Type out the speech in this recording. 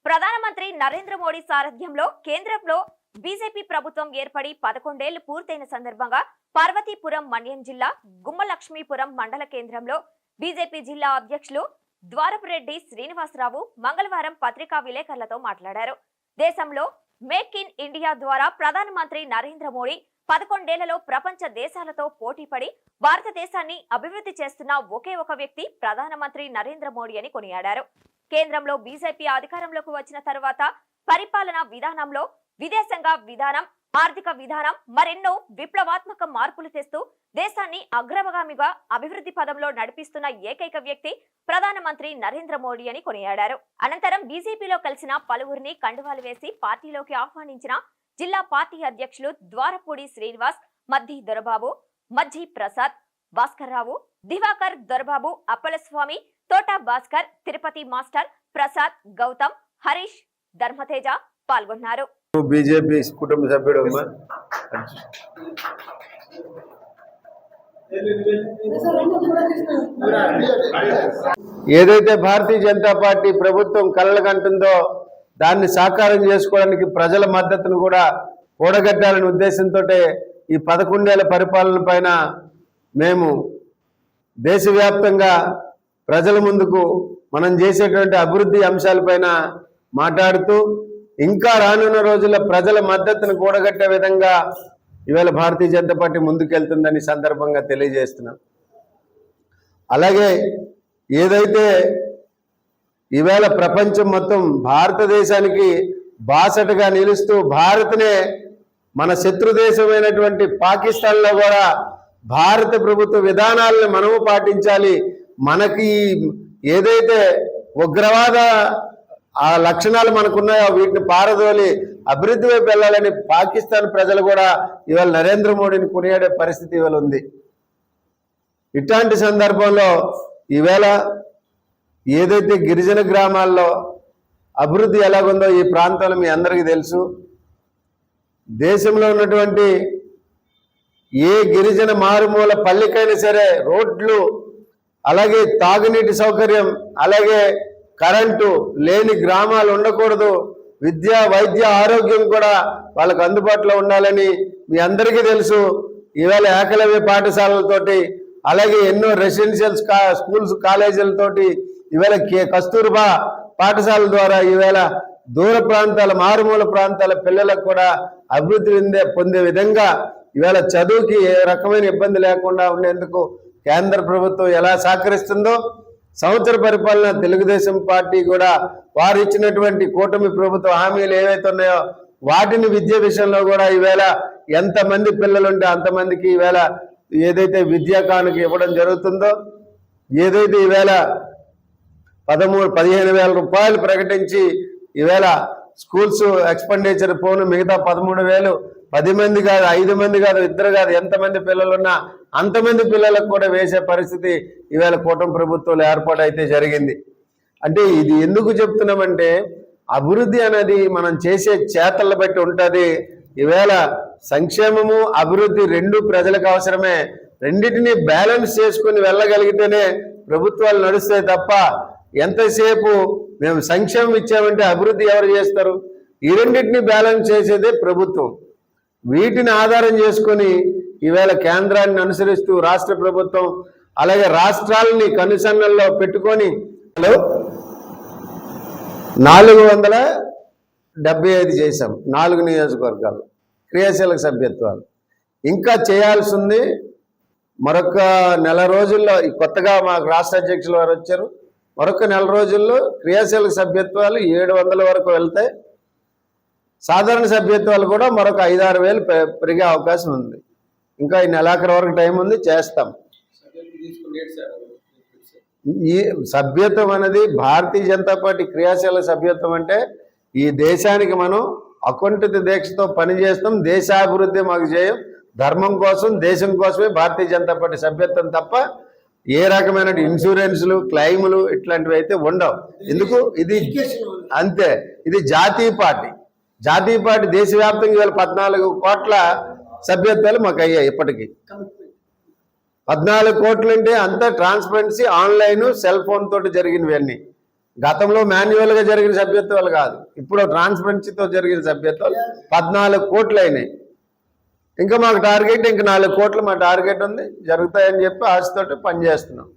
ప్రధానమంత్రి నరేంద్ర మోడీ సారథ్యంలో కేంద్రంలో బీజేపీ ప్రభుత్వం ఏర్పడి 11 ఏళ్లు పూర్తయిన సందర్భంగా పార్వతీపురం మన్యం జిల్లా గుమ్మలక్ష్మీపురం మండల కేంద్రంలో బీజేపీ జిల్లా అధ్యక్షులు ద్వారపురెడ్డి శ్రీనివాసరావు మంగళవారం పత్రికా విలేకరులతో మాట్లాడారు. దేశంలో మేక్ ఇన్ ఇండియా ద్వారా ప్రధానమంత్రి నరేంద్ర మోడీ 11 ఏళ్లలో ప్రపంచ దేశాలతో పోటీపడి భారతదేశాన్ని అభివృద్ధి చేస్తున్న ఒకే ఒక వ్యక్తి ప్రధానమంత్రి నరేంద్ర మోడీ అని కొనియాడారు. కేంద్రంలో బీజేపీ అధికారంలోకి వచ్చిన తర్వాత పరిపాలనా విధానంలో విదేశాంగ విధానం, ఆర్థిక విధానం మరెన్నో విప్లవాత్మక మార్పులు తెస్తూ దేశాన్ని అగ్రగామిగా అభివృద్ధి పదంలో నడిపిస్తున్న ఏకైక వ్యక్తి ప్రధానమంత్రి నరేంద్ర మోడీ అని కొనియాడారు. అనంతరం బీజేపీలో కలిసిన పలువురిని కండువాలు వేసి పార్టీలోకి ఆహ్వానించిన జిల్లా పార్టీ అధ్యక్షులు ద్వారపూడి శ్రీనివాస్, మద్ది దొరబాబు, మజ్జి ప్రసాద్, భాస్కర్ రావు, దివాకర్ దొరబాబు, అప్పలస్వామి, తోటా భాస్కర్, తిరుపతి మాస్టర్, ప్రసాద్, గౌతమ్, హరీష్, ధర్మతేజ పాల్గొన్నారు. బీజేపీ కుటుంబ సభ్యుడు ఏదైతే భారతీయ జనతా పార్టీ ప్రభుత్వం కలలుగంటుందో దాన్ని సాకారం చేసుకోవడానికి ప్రజల మద్దతును కూడా కూడగట్టాలనే ఉద్దేశంతో ఈ 11 ఏళ్ల పరిపాలన పైన మేము దేశవ్యాప్తంగా ప్రజల ముందుకు మనం చేసేటువంటి అభివృద్ధి అంశాలపైన మాట్లాడుతూ ఇంకా రానున్న రోజుల్లో ప్రజల మద్దతును కూడగట్టే విధంగా ఇవాళ భారతీయ జనతా పార్టీ ముందుకెళ్తుందని సందర్భంగా తెలియజేస్తున్నాం. అలాగే ఏదైతే ఈవేళ ప్రపంచం మొత్తం భారతదేశానికి బాసటగా నిలుస్తూ భారత్నే మన శత్రు దేశమైనటువంటి పాకిస్తాన్లో కూడా భారత ప్రభుత్వ విధానాలను మనము పాటించాలి, మనకి ఏదైతే ఉగ్రవాద ఆ లక్షణాలు మనకున్నాయో వీటిని పారదోలి అభివృద్ధి వైపు వెళ్ళాలని పాకిస్తాన్ ప్రజలు కూడా ఇవాళ నరేంద్ర మోడీని కొనియాడే పరిస్థితి ఇవాళ ఉంది. ఇట్లాంటి సందర్భంలో ఈవేళ ఏదైతే గిరిజన గ్రామాల్లో అభివృద్ధి ఎలాగుందో ఈ ప్రాంతంలో మీ అందరికీ తెలుసు. దేశంలో ఉన్నటువంటి ఏ గిరిజన మారుమూల పల్లెకైనా సరే రోడ్లు, అలాగే తాగునీటి సౌకర్యం, అలాగే కరెంటు లేని గ్రామాలు ఉండకూడదు. విద్య, వైద్య, ఆరోగ్యం కూడా వాళ్ళకు అందుబాటులో ఉండాలని మీ అందరికీ తెలుసు. ఈవేళ ఏకలవ్య పాఠశాలలతోటి, అలాగే ఎన్నో రెసిడెన్షియల్ స్కూల్స్, కాలేజీలతోటి, ఈవేళ కస్తూర్బా పాఠశాలల ద్వారా ఈవేళ దూర ప్రాంతాల, మారుమూల ప్రాంతాల పిల్లలకు కూడా అభివృద్ధి పొందే విధంగా ఈవేళ చదువుకి ఏ రకమైన ఇబ్బంది లేకుండా ఉండేందుకు కేంద్ర ప్రభుత్వం ఎలా సహకరిస్తుందో, సంవత్సర పరిపాలన తెలుగుదేశం పార్టీ కూడా వారు ఇచ్చినటువంటి కూటమి ప్రభుత్వ హామీలు ఏవైతే ఉన్నాయో వాటిని విద్య విషయంలో కూడా ఈవేళ ఎంతమంది పిల్లలుంటే అంతమందికి ఈవేళ ఏదైతే విద్యా కానుక ఇవ్వడం జరుగుతుందో, ఏదైతే ఈవేళ 15,000 రూపాయలు ప్రకటించి ఈవేళ స్కూల్స్ ఎక్స్పెండిచర్ పోను మిగతా 13,000 10 మంది కాదు, 5 మంది కాదు, 2 కాదు, ఎంతమంది పిల్లలున్నా అంతమంది పిల్లలకు కూడా వేసే పరిస్థితి ఈవేళ కూటమి ప్రభుత్వంలో ఏర్పాటు అయితే జరిగింది. అంటే ఇది ఎందుకు చెప్తున్నామంటే అభివృద్ధి అనేది మనం చేసే చేతలను బట్టి ఉంటుంది. ఈవేళ సంక్షేమము, అభివృద్ధి రెండు ప్రజలకు అవసరమే. రెండింటినీ బ్యాలెన్స్ చేసుకుని వెళ్ళగలిగితేనే ప్రభుత్వాలు నడుస్తాయి తప్ప ఎంతసేపు మేము సంక్షేమం ఇచ్చామంటే అభివృద్ధి ఎవరు చేస్తారు? ఈ రెండింటినీ బ్యాలెన్స్ చేసేదే ప్రభుత్వం. వీటిని ఆధారం చేసుకొని ఈవేళ కేంద్రాన్ని అనుసరిస్తూ రాష్ట్ర ప్రభుత్వం, అలాగే రాష్ట్రాలని కనుసన్నల్లో పెట్టుకొని 475 చేశాం 4 నియోజకవర్గాలు క్రియాశీలక సభ్యత్వాలు. ఇంకా చేయాల్సింది మరొక నెల రోజుల్లో. కొత్తగా మాకు రాష్ట్ర అధ్యక్షుల వారు వచ్చారు. మరొక నెల రోజుల్లో క్రియాశీలక సభ్యత్వాలు 700 వరకు వెళ్తాయి. సాధారణ సభ్యత్వాలు కూడా మరొక 5-6 వేలు పెరిగే అవకాశం ఉంది. ఇంకా ఈ నెలాఖరు వరకు టైం ఉంది, చేస్తాం. ఈ సభ్యత్వం అనేది భారతీయ జనతా పార్టీ క్రియాశీలక సభ్యత్వం అంటే ఈ దేశానికి మనం అకుంఠిత దీక్షతో పనిచేస్తాం. దేశాభివృద్ధి మాకు చేయం, ధర్మం కోసం, దేశం కోసమే భారతీయ జనతా పార్టీ సభ్యత్వం తప్ప ఏ రకమైన ఇన్సూరెన్స్లు, క్లెయిములు ఇట్లాంటివి అయితే ఉండవు. ఎందుకు? ఇది అంతే. ఇది జాతీయ పార్టీ. జాతీయ పార్టీ దేశవ్యాప్తంగా 14 కోట్ల సభ్యత్వాలు మాకు అయ్యాయి. ఇప్పటికీ 14 కోట్లు అంటే అంతా ట్రాన్స్పరెన్సీ, ఆన్లైన్, సెల్ ఫోన్ తోటి జరిగినవి అన్నీ. గతంలో మాన్యువల్గా జరిగిన సభ్యత్వాలు కాదు, ఇప్పుడు ట్రాన్స్పరెన్సీతో జరిగిన సభ్యత్వాలు 14 కోట్లు అయినాయి. ఇంకా మాకు టార్గెట్, ఇంకా 4 కోట్లు మా టార్గెట్ ఉంది, జరుగుతాయని చెప్పి ఆశతోటి పనిచేస్తున్నాం.